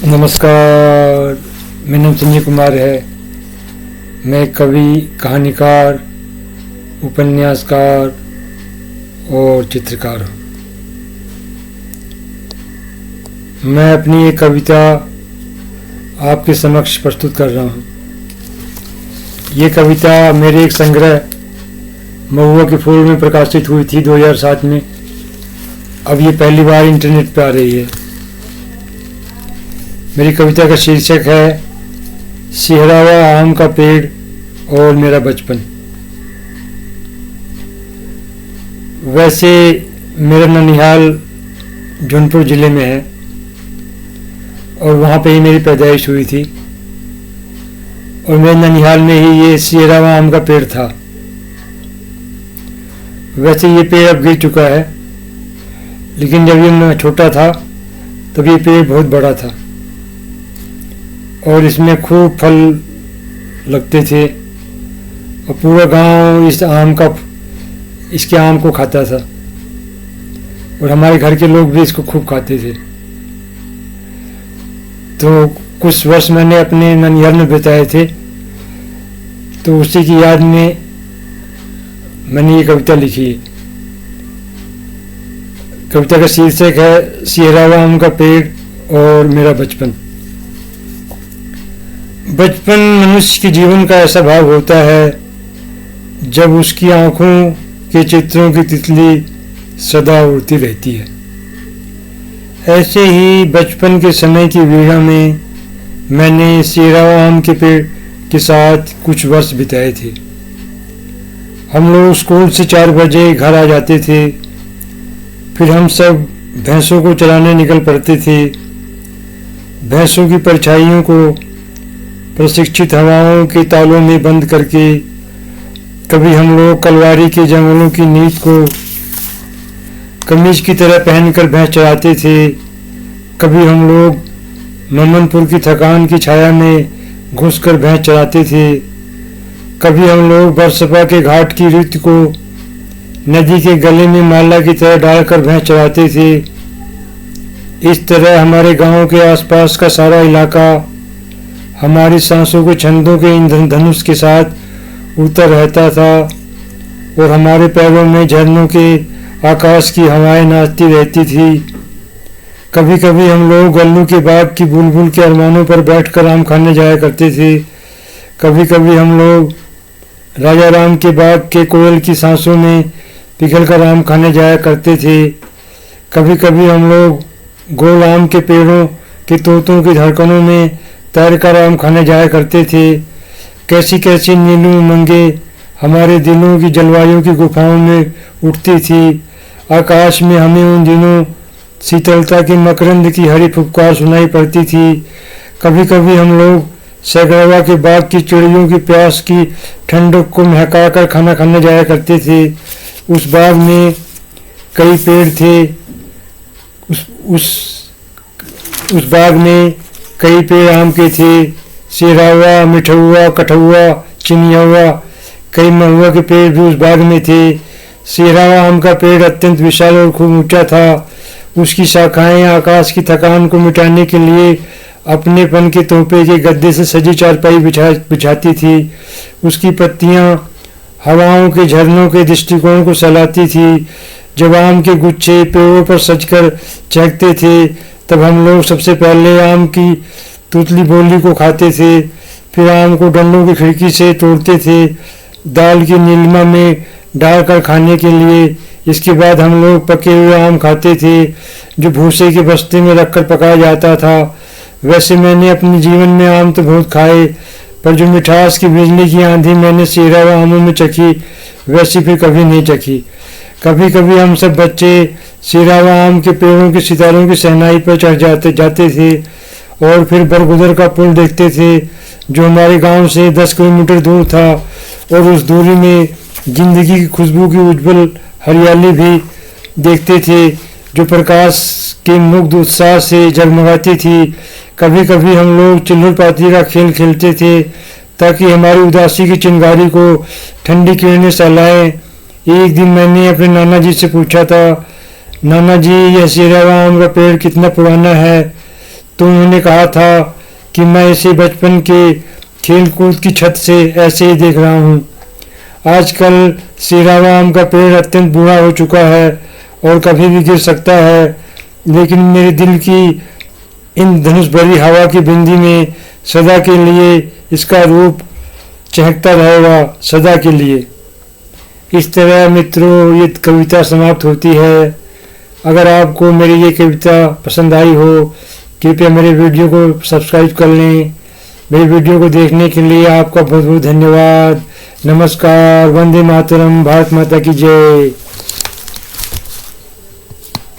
नमस्कार, मेरा नाम संजय कुमार है। मैं कवि, कहानीकार, उपन्यासकार और चित्रकार हूँ। मैं अपनी एक कविता आपके समक्ष प्रस्तुत कर रहा हूँ। ये कविता मेरे एक संग्रह महुआ के फूल में प्रकाशित हुई थी 2007 में। अब ये पहली बार इंटरनेट पे आ रही है। मेरी कविता का शीर्षक है सिहरा हुआ आम का पेड़ और मेरा बचपन। वैसे मेरा ननिहाल जौनपुर ज़िले में है और वहाँ पे ही मेरी पैदाइश हुई थी और मेरे ननिहाल में ही ये सिहरा हुआ आम का पेड़ था। वैसे ये पेड़ अब गिर चुका है, लेकिन जब ये मैं छोटा था तब ये पेड़ बहुत बड़ा था और इसमें खूब फल लगते थे और पूरा गांव इसके आम को खाता था और हमारे घर के लोग भी इसको खूब खाते थे। तो कुछ वर्ष मैंने अपने ननिहाल में बिताए थे, तो उसी की याद में मैंने ये कविता लिखी है। कविता का शीर्षक है सिहरा हुआ आम का पेड़ और मेरा बचपन। बचपन मनुष्य के जीवन का ऐसा भाव होता है जब उसकी आंखों के चित्रों की तितली सदा उड़ती रहती है। ऐसे ही बचपन के समय की वीणा में मैंने सिहरा हुआ आम के पेड़ के साथ कुछ वर्ष बिताए थे। हम लोग स्कूल से 4 बजे घर आ जाते थे, फिर हम सब भैंसों को चराने निकल पड़ते थे। भैंसों की परछाइयों को प्रशिक्षित हवाओं के तालों में बंद करके कभी हम लोग कलवारी के जंगलों की नींद को कमीज की तरह पहनकर भैंस चराते थे। कभी हम लोग ममनपुर की थकान की छाया में घुसकर भैंस चराते थे। कभी हम लोग बरसपा के घाट की रेत को नदी के गले में माला की तरह डालकर भैंस चराते थे। इस तरह हमारे गांव के आसपास का सारा इलाका हमारी सांसों के छंदों के ईंधन धनुष के साथ उतर रहता था और हमारे पैरों में झरनों के आकाश की हवाएं नाचती रहती थी। कभी कभी हम लोग गल्लू के बाग की बुलबुल के अरमानों पर बैठकर आम खाने जाया करते थे। कभी कभी हम लोग राजा राम के बाग के कोयल की सांसों में पिघलकर आम खाने जाया करते थे। कभी कभी हम लोग गोल आम के पेड़ों के तोतों की धड़कनों में तैरकर आम खाने जाया करते थे। कैसी कैसी नीलू उमंगे हमारे दिलों की जलवायु की गुफाओं में उठती थी। आकाश में हमें उन दिनों शीतलता की मकरंद की हरी फुफकार सुनाई पड़ती थी। कभी कभी हम लोग सैगरवा के बाग की चिड़ियों की प्यास की ठंडक को महकाकर खाना खाने जाया करते थे। उस बाग में कई पेड़ थे। उस बाग में कई पेड़ आम के थे। सिहरा हुआ, मिठुआ, कठुआ, चिनिया हुआ, कई महुआ के पेड़ भी उस बाग में थे। सिहरा हुआ आम का पेड़ अत्यंत विशाल और खूब ऊंचा था। उसकी शाखाएं आकाश की थकान को मिटाने के लिए अपनेपन के तोहफे के गद्दे से सजी चारपाई बिछाती थी। उसकी पत्तियां हवाओं के झरनों के दृष्टिकोण को सहलाती थी। जब आम के गुच्छे पेड़ों पर सजकर चहकते थे, तब हम लोग सबसे पहले आम की तुतली बोली को खाते थे। फिर आम को डंडों की खिड़की से तोड़ते थे, दाल की नीलिमा में डालकर खाने के लिए। इसके बाद हम लोग पके हुए आम खाते थे, जो भूसे के बस्ते में रखकर पकाया जाता था। वैसे मैंने अपने जीवन में आम तो बहुत खाए, पर जो मिठास की बिजली की आंधी मैंने सिहरा हुआ आमों में चखी, वैसी फिर कभी नहीं चखी। कभी कभी हम सब बच्चे सिहरा हुआ आम के पेड़ों के सितारों की सहनाई पर चढ़ जाते थे और फिर बरगुदर का पुल देखते थे, जो हमारे गांव से 10 किलोमीटर दूर था। और उस दूरी में जिंदगी की खुशबू की उज्जवल हरियाली भी देखते थे, जो प्रकाश के मुग्ध उत्साह से जगमगाती थी। कभी कभी हम लोग चिल्लर पाती का खेल खेलते थे, ताकि हमारी उदासी की चिंगारी को ठंडी किरणें सहलाएं। एक दिन मैंने अपने नाना जी से पूछा था, नाना जी, यह सिहरा हुआ आम का पेड़ कितना पुराना है? तो उन्होंने कहा था कि मैं इसे बचपन के खेल कूद की छत से ऐसे ही देख रहा हूँ। आजकल सीरावा आम का पेड़ अत्यंत बूढ़ा हो चुका है और कभी भी गिर सकता है, लेकिन मेरे दिल की इन धनुष भरी हवा की बिंदी में सदा के लिए इसका रूप चहकता रहेगा, सदा के लिए। इस तरह मित्रों ये कविता समाप्त होती है। अगर आपको मेरी ये कविता पसंद आई हो, कृपया मेरे वीडियो को सब्सक्राइब कर लें। मेरी वीडियो को देखने के लिए आपका बहुत बहुत धन्यवाद। नमस्कार। वंदे मातरम। भारत माता की जय।